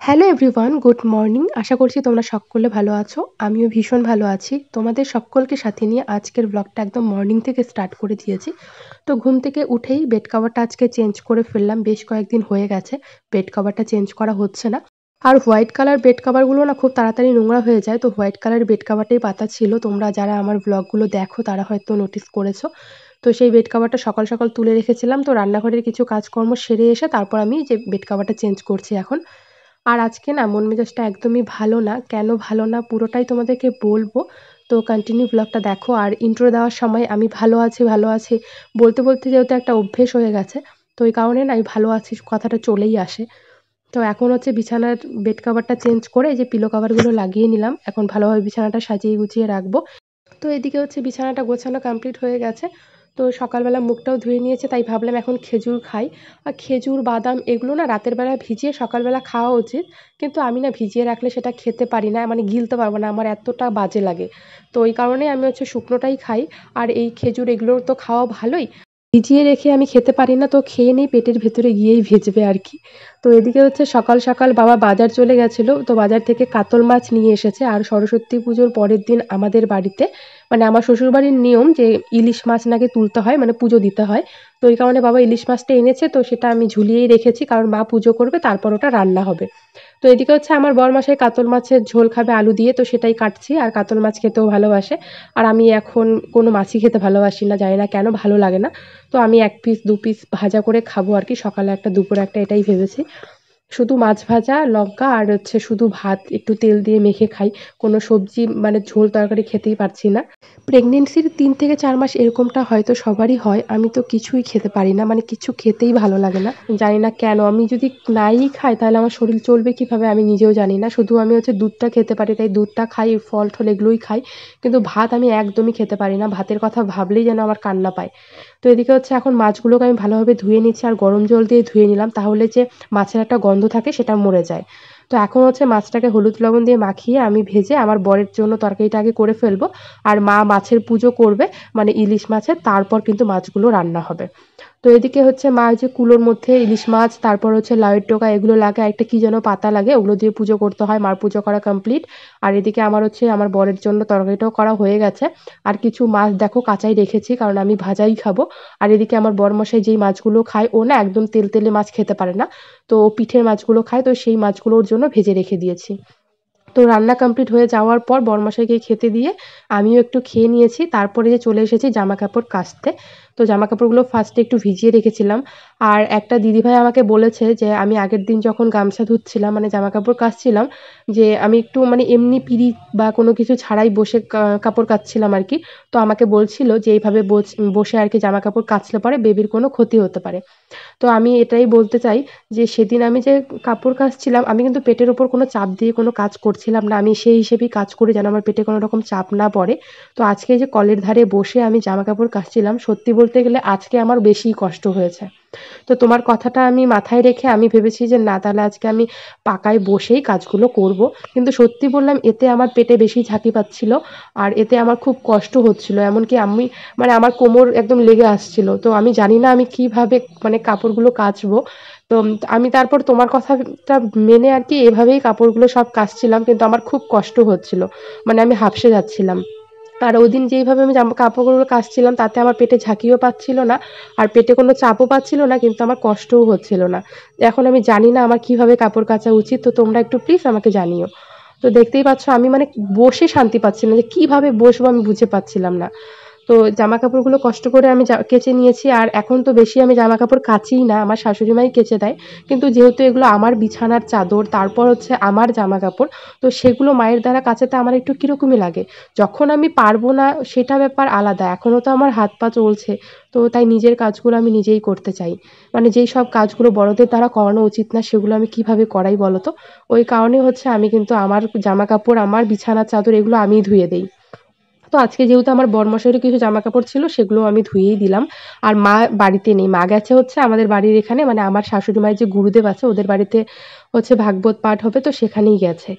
Hello everyone, good morning. আশা করছি তোমরা সকলে ভালো আছো। আমিও ভীষণ ভালো আছি। তোমাদের সকলকে সাথে নিয়ে আজকের ব্লগটা একদম মর্নিং থেকে স্টার্ট করে দিয়েছি। তো ঘুম থেকে উঠেই বেড কভারটা আজকে চেঞ্জ করে ফেললাম। বেশ কয়েকদিন হয়ে গেছে বেড কভারটা চেঞ্জ করা হচ্ছে না। আর হোয়াইট কালার বেড কভারগুলো না খুব তাড়াতাড়ি নোংরা হয়ে যায়। তো হোয়াইট কালারের বেড কভারটাই পাতা ছিল। তোমরা যারা আমার ব্লগগুলো দেখো তারা হয়তো নোটিস করেছো। তো সেই বেড কভারটা সকাল সকাল তুলে রেখেছিলাম। তো রান্নাঘরের কিছু কাজকর্ম সেরে এসে তারপর আমি যে বেড কভারটা চেঞ্জ করছি এখন। আর আজকে না মন মেজাজটা একদমই ভালো না। কেন ভালো না পুরোটাই তোমাদেরকে বলবো। তো কন্টিনিউ ব্লগটা দেখো। আর ইন্ট্রো দেওয়ার সময় আমি ভালো আছি, ভালো আছি বলতে, বলতে যেহেতু একটা অভ্যেস হয়ে গেছে, তো এই কারণে না এই ভালো আছি কথাটা চলেই আসে। তো এখন হচ্ছে বিছানার বেড কভারটা চেঞ্জ করে এই যে পিলো কভারগুলো লাগিয়ে নিলাম। এখন ভালোভাবে বিছানাটা সাজিয়ে গুছিয়ে রাখবো। তো এদিকে হচ্ছে বিছানাটা গোছানো কমপ্লিট হয়ে গেছে। তো সকালবেলা মুখটাও ধুয়ে নিয়েছে, তাই ভাবলাম এখন খেজুর খাই। আর খেজুর, বাদাম এগুলো না রাতের বেলা ভিজিয়ে সকালবেলা খাওয়া উচিত। কিন্তু আমি না ভিজিয়ে রাখলে সেটা খেতে পারি না, মানে গিলতে পারবো না, আমার এতটা বাজে লাগে। তো ওই কারণেই আমি হচ্ছে শুকনোটাই খাই। আর এই খেজুর এগুলো তো খাওয়া ভালোই। ভিজিয়ে রেখে আমি খেতে পারি না, তো খেয়ে নেই পেটের ভেতরে গিয়েই ভিজবে আর কি। তো এদিকে হচ্ছে সকাল সকাল বাবা বাজার চলে গেছিলো। তো বাজার থেকে কাতল মাছ নিয়ে এসেছে। আর সরস্বতী পুজোর পরের দিন আমাদের বাড়িতে, মানে আমার শ্বশুরবাড়ির নিয়ম যে ইলিশ মাছ নাকি তুলতে হয়, মানে পুজো দিতে হয়। তো এই কারণে বাবা ইলিশ মাছটা এনেছে। তো সেটা আমি ঝুলিয়েই রেখেছি, কারণ মা পুজো করবে তারপর ওটা রান্না হবে। তো এদিকে হচ্ছে আমার বরমশাই কাতল মাছের ঝোল খাবে আলু দিয়ে, তো সেটাই কাটছি। আর কাতল মাছ খেতেও ভালোবাসে। আর আমি এখন কোনো মাছই খেতে ভালোবাসি না, জানি না কেন, ভালো লাগে না। তো আমি ১ পিস ২ পিস ভাজা করে খাবো আর কি, সকালে একটা দুপুরে একটা এটাই ভেবেছি। শুধু মাছ ভাজা, লঙ্কা আর হচ্ছে শুধু ভাত একটু তেল দিয়ে মেখে খাই। কোনো সবজি মানে ঝোল তরকারি খেতেই পারছি না। প্রেগনেন্সির ৩ থেকে ৪ মাস এরকমটা হয়তো সবারই হয়। আমি তো কিছুই খেতে পারি না, মানে কিছু খেতেই ভালো লাগে না। জানি না কেন? আমি যদি নাই খাই তাহলে আমার শরীর চলবে কিভাবে আমি নিজেও জানি না। শুধু আমি হচ্ছে দুধটা খেতে পারি, তাই দুধটা খাই, ফল-টল এগুলোই খাই। কিন্তু ভাত আমি একদমই খেতে পারি না। ভাতের কথা ভাবলেই যেন আমার কান্না পায়। তো এদিকে হচ্ছে এখন মাছগুলোকে আমি ভালোভাবে ধুয়ে নিচ্ছি, আর গরম জল দিয়ে ধুয়ে নিলাম, তাহলে যে মাছের একটা গন্ধ থাকে সেটা মরে যায়। তো এখন হচ্ছে মাছটাকে হলুদ লবণ দিয়ে মাখিয়ে আমি ভেজে আমার বরের জন্য তরকারিটা আগে করে ফেলবো। আর মা মাছের পুজো করবে, মানে ইলিশ মাছের, তারপর কিন্তু মাছগুলো রান্না হবে। তো এদিকে হচ্ছে মা ওই যে কুলোর মধ্যে ইলিশ মাছ, তারপর হচ্ছে লাউয়ের ডোকা এগুলো লাগে, একটা কি যেন পাতা লাগে, ওগুলো দিয়ে পুজো করতে হয়। মার পুজো করা কমপ্লিট। আর এদিকে আমার হচ্ছে আমার বরের জন্য তরকারিটাও করা হয়ে গেছে। আর কিছু মাছ দেখো কাঁচাই রেখেছি, কারণ আমি ভাজাই খাবো। আর এদিকে আমার বরমশাই যেই মাছগুলো খায়, ও না একদম তেলে মাছ খেতে পারে না। তো ও পিঠের মাছগুলো খায়, তো সেই মাছগুলো ওর জন্য ভেজে রেখে দিয়েছি। তো রান্না কমপ্লিট হয়ে যাওয়ার পর বরমশাইকে খেতে দিয়ে আমিও একটু খেয়ে নিয়েছি। তারপরে যে চলে এসেছি জামাকাপড় কাচতে। তো জামাকাপড়গুলো ফার্স্টে একটু ভিজিয়ে রেখেছিলাম। আর একটা দিদিভাই আমাকে বলেছে যে আমি আগের দিন যখন গামছা ধুচ্ছিলাম, মানে জামাকাপড় কাচছিলাম, যে আমি একটু মানে এমনি পিরিচ বা কোনো কিছু ছাড়াই বসে কাপড় কাচছিলাম আর কি। তো আমাকে বলছিল যে এইভাবে বসে আর কি জামাকাপড় কাচলে পরে বেবির কোনো ক্ষতি হতে পারে। তো আমি এটাই বলতে চাই যে সেদিন আমি যে কাপড় কাচছিলাম, আমি কিন্তু পেটের উপর কোনো চাপ দিয়ে কোনো কাজ করছিলাম না। আমি সেই হিসেবেই কাজ করি যেন আমার পেটে কোনো রকম চাপ না পড়ে। তো আজকে যে কলের ধারে বসে আমি জামাকাপড় কাচছিলাম, সত্যি বলতে গেলে আজকে আমার বেশিই কষ্ট হয়েছে। তো তোমার কথাটা আমি মাথায় রেখে আমি ভেবেছি যে না, তাহলে আজকে আমি পাকায় বসেই কাজগুলো করব। কিন্তু সত্যি বললাম, এতে আমার পেটে বেশি ঝাঁকি পাচ্ছিল। আর এতে আমার খুব কষ্ট হচ্ছিল। এমনকি আমি, মানে আমার কোমর একদম লেগে আসছিল। তো আমি জানি না আমি কিভাবে মানে কাপড়গুলো কাচবো। তো আমি তারপর তোমার কথাটা মেনে আর কি এভাবেই কাপড়গুলো সব কাচছিলাম। কিন্তু আমার খুব কষ্ট হচ্ছিল। মানে আমি হাঁপসে যাচ্ছিলাম। আর ওইদিন যেইভাবে আমি কাপড়গুলো কাচছিলাম তাতে আমার পেটে ঝাঁকিও পাচ্ছিল না। আর পেটে কোনো চাপও পাচ্ছিল না, কিন্তু আমার কষ্টও হচ্ছিল না। এখন আমি জানি না আমার কিভাবে কাপড় কাচা উচিত। তো তোমরা একটু প্লিজ আমাকে জানিও। তো দেখতেই পাচ্ছ আমি মানে বসে শান্তি পাচ্ছি না, যে কিভাবে বসবো আমি বুঝে পাচ্ছিলাম না। তো জামাকাপড়গুলো কষ্ট করে আমি কেচে নিয়েছি। আর এখন তো বেশি আমি জামাকাপড় কাচিই না, আমার শাশুড়ি মাই কেচে দেয়। কিন্তু যেহেতু এগুলো আমার বিছানার চাদর, তারপর হচ্ছে আমার জামাকাপড়, তো সেগুলো মায়ের দ্বারা কাচাতে আমার একটু কিরকমই লাগে। যখন আমি পারবো না সেটা ব্যাপার আলাদা, এখনও তো আমার হাত পা চলছে। তো তাই নিজের কাজগুলো আমি নিজেই করতে চাই। মানে যেই সব কাজগুলো বড়দের দ্বারা করানো উচিত না সেগুলো আমি কিভাবে করাই বলো তো। ওই কারণে হচ্ছে আমি কিন্তু আমার জামাকাপড়, আমার বিছানার চাদর এগুলো আমিই ধুয়ে দেই। তো আজকে যেহেতু আমার বরমশাইয়েরও কিছু জামাকাপড় ছিল, সেগুলো আমি ধুয়েই দিলাম। আর মা বাড়িতে নেই, মা গেছে হচ্ছে আমাদের বাড়ির এখানে, মানে আমার শাশুড়ি মায়ের যে গুরুদেব আছে ওদের বাড়িতে হচ্ছে ভাগবত পাঠ হবে, তো সেখানেই গেছে।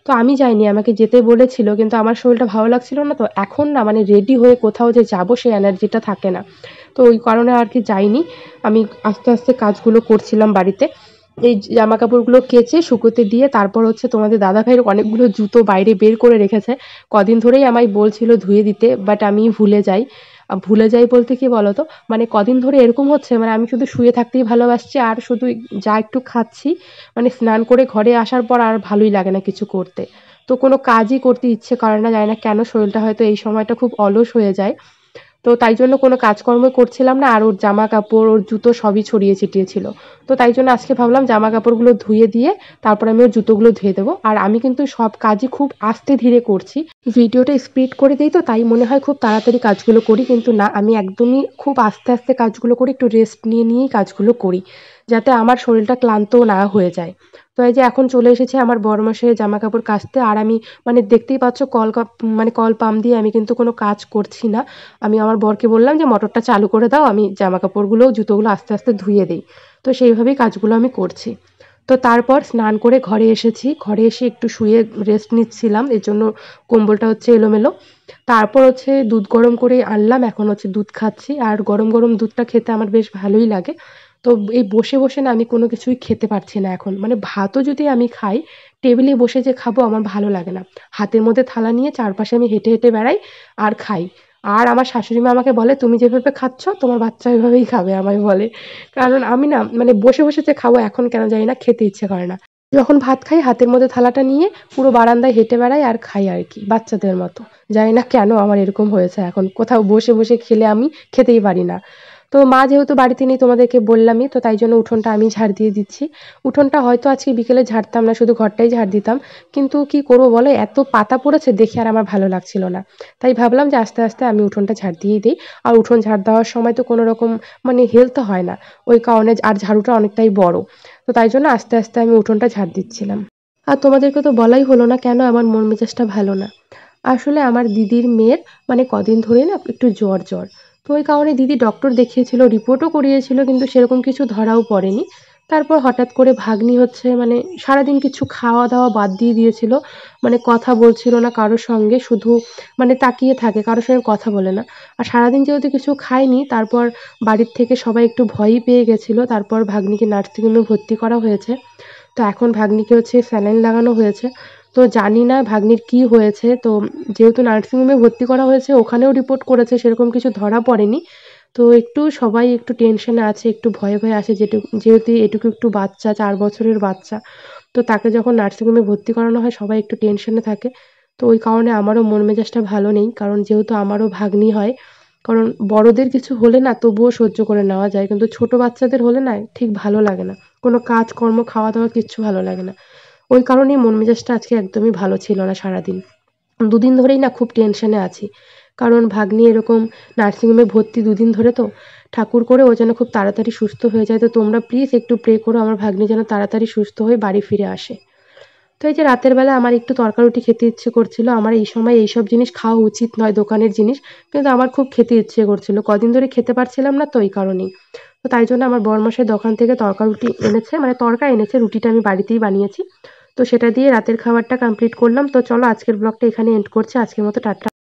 তো আমি যাইনি, আমাকে যেতে বলেছিল, কিন্তু আমার শরীরটা ভালো লাগছিল না। তো এখন না মানে রেডি হয়ে কোথাও যে যাবো সেই এনার্জিটা থাকে না। তো ওই কারণে আর কি যাইনি। আমি আস্তে আস্তে কাজগুলো করছিলাম বাড়িতে। এই জামা কাপড়গুলো কেচে শুকোতে দিয়ে তারপর হচ্ছে তোমাদের দাদাভাইয়ের অনেকগুলো জুতো বাইরে বের করে রেখেছে। কদিন ধরেই আমায় বলছিল ধুয়ে দিতে, বাট আমি ভুলে যাই। ভুলে যাই বলতে কি বলতো, মানে কদিন ধরে এরকম হচ্ছে, মানে আমি শুধু শুয়ে থাকতেই ভালোবাসছি আর শুধু যা একটু খাচ্ছি, মানে স্নান করে ঘরে আসার পর আর ভালোই লাগে না কিছু করতে। তো কোনো কাজই করতে ইচ্ছে করে না, জানি না কেন, শরীরটা হয়তো এই সময়টা খুব অলস হয়ে যায়। তো তাই জন্য কোনো কাজকর্মই করছিলাম না। আর ওর জামা কাপড়, ওর জুতো সবই ছড়িয়ে ছিটিয়ে ছিল। তো তাই জন্য আজকে ভাবলাম জামা কাপড়গুলো ধুয়ে দিয়ে তারপর আমি ওর জুতোগুলো ধুয়ে দেবো। আর আমি কিন্তু সব কাজই খুব আস্তে ধীরে করছি। ভিডিওটা স্পিড করে দেই তো তাই মনে হয় খুব তাড়াতাড়ি কাজগুলো করি, কিন্তু না, আমি একদমই খুব আস্তে আস্তে কাজগুলো করি, একটু রেস্ট নিয়ে নিয়েই কাজগুলো করি, যাতে আমার শরীরটা ক্লান্ত না হয়ে যায়। তো এই যে এখন চলে এসেছে আমার বরমশাইয়ের জামা কাপড় কাচতে, আর আমি মানে দেখতেই পাচ্ছ মানে কল পাম্প দিয়ে আমি কিন্তু কোনো কাজ করছি না। আমি আমার বরকে বললাম যে মোটরটা চালু করে দাও, আমি জামা কাপড়গুলো জুতোগুলো আস্তে আস্তে ধুয়ে দিই। তো সেইভাবেই কাজগুলো আমি করছি। তো তারপর স্নান করে ঘরে এসেছি, ঘরে এসে একটু শুয়ে রেস্ট নিচ্ছিলাম, এর জন্য কম্বলটা হচ্ছে এলোমেলো। তারপর হচ্ছে দুধ গরম করে আনলাম, এখন হচ্ছে দুধ খাচ্ছি। আর গরম গরম দুধটা খেতে আমার বেশ ভালোই লাগে। তো এই বসে বসে না আমি কোনো কিছুই খেতে পারছি না এখন, মানে ভাতও যদি আমি খাই, টেবিলে বসে যে খাবো আমার ভালো লাগে না। হাতের মধ্যে থালা নিয়ে চারপাশে আমি হেঁটে হেঁটে বেড়াই আর খাই। আর আমার শাশুড়ি মা আমাকে বলে, তুমি যেভাবে খাচ্ছ তোমার বাচ্চা ওইভাবেই খাবে, আমায় বলে। কারণ আমি না মানে বসে বসে যে খাবো এখন কেন জানি না খেতে ইচ্ছে করে না। যখন ভাত খাই হাতের মধ্যে থালাটা নিয়ে পুরো বারান্দায় হেঁটে বেড়াই আর খাই আর কি, বাচ্চাদের মতো। জানি না কেন আমার এরকম হয়েছে, এখন কোথাও বসে বসে খেলে আমি খেতেই পারি না। তো মা যেহেতু বাড়িতে নেই তোমাদেরকে বললামই, তো তাই জন্য উঠোনটা আমি ঝাড় দিয়ে দিচ্ছি। উঠোনটা হয়তো আজকে বিকেলে ঝাড়তাম না, শুধু ঘরটাই ঝাড় দিতাম। কিন্তু কি করবো বলো, এত পাতা পড়েছে দেখে আর আমার ভালো লাগছিল না। তাই ভাবলাম যে আস্তে আস্তে আমি উঠোনটা ঝাড় দিয়েই দিই। আর উঠোন ঝাড় দেওয়ার সময় তো কোনো রকম মানে হেলতে হয় না, ওই কারণে। আর ঝাড়ুটা অনেকটাই বড়, তো তাই জন্য আস্তে আস্তে আমি উঠোনটা ঝাড় দিচ্ছিলাম। আর তোমাদেরকে তো বলাই হলো না কেন আমার মন মেজাজটা ভালো না। আসলে আমার দিদির মেয়ের মানে কদিন ধরে না একটু জ্বর জ্বর। তো ওই কারণে দিদি ডক্টর দেখিয়েছিল, রিপোর্টও করিয়েছিল, কিন্তু সেরকম কিছু ধরাও পড়েনি। তারপর হঠাৎ করে ভাগ্নি হচ্ছে মানে সারাদিন কিছু খাওয়া দাওয়া বাদ দিয়ে দিয়েছিল, মানে কথা বলছিল না কারোর সঙ্গে, শুধু মানে তাকিয়ে থাকে, কারোর সঙ্গে কথা বলে না। আর সারাদিন যেহেতু কিছু খায়নি, তারপর বাড়ির থেকে সবাই একটু ভয়ই পেয়ে গেছিলো। তারপর ভাগ্নিকে নার্সিংহোমে ভর্তি করা হয়েছে। তো এখন ভাগ্নিকে হচ্ছে স্যালাইন লাগানো হয়েছে। তো জানি না ভাগ্নির কি হয়েছে। তো যেহেতু নার্সিংহোমে ভর্তি করা হয়েছে, ওখানেও রিপোর্ট করেছে, সেরকম কিছু ধরা পড়েনি। তো একটু সবাই একটু টেনশনে আছে, একটু ভয়ে ভয়ে আছে, যেহেতু এটুকু একটু বাচ্চা, 4 বছরের বাচ্চা। তো তাকে যখন নার্সিংহোমে ভর্তি করানো হয় সবাই একটু টেনশনে থাকে। তো ওই কারণে আমারও মন মেজাজটা ভালো নেই, কারণ যেহেতু আমারও ভাগ্নি হয়। কারণ বড়দের কিছু হলে না তবুও সহ্য করে নেওয়া যায়, কিন্তু ছোট বাচ্চাদের হলে না ঠিক ভালো লাগে না। কোনো কাজকর্ম, খাওয়া দাওয়া কিচ্ছু ভালো লাগে না। ওই কারণেই মন মেজাজটা আজকে একদমই ভালো ছিল না সারাদিন। ২ দিন ধরেই না খুব টেনশনে আছি। কারণ ভাগ্নি এরকম নার্সিংহোমে ভর্তি ২ দিন ধরে তো। ঠাকুর করে ও যেন খুব তাড়াতাড়ি সুস্থ হয়ে যায়। তো তোমরা প্লিজ একটু প্রে করো আমার ভাগ্নি যেন তাড়াতাড়ি সুস্থ হয়ে বাড়ি ফিরে আসে। তো এই যে রাতের বেলা আমার একটু তরকা রুটি খেতে ইচ্ছে করছিল। আমার এই সময় এইসব জিনিস খাওয়া উচিত নয়, দোকানের জিনিস। কিন্তু আমার খুব খেতে ইচ্ছে করছিল। কদিন ধরে খেতে পারছিলাম না তো এই কারণেই। তো তাই জন্য আমার বরমশাই দোকান থেকে তরকা রুটি এনেছে, মানে তড়কা এনেছে, রুটিটা আমি বাড়িতেই বানিয়েছি। তো সেটা দিয়ে রাতের খাবারটা কমপ্লিট করলাম। তো চলো আজকের ব্লগটা এখানে এন্ড করছি। আজকের মতো টাটা।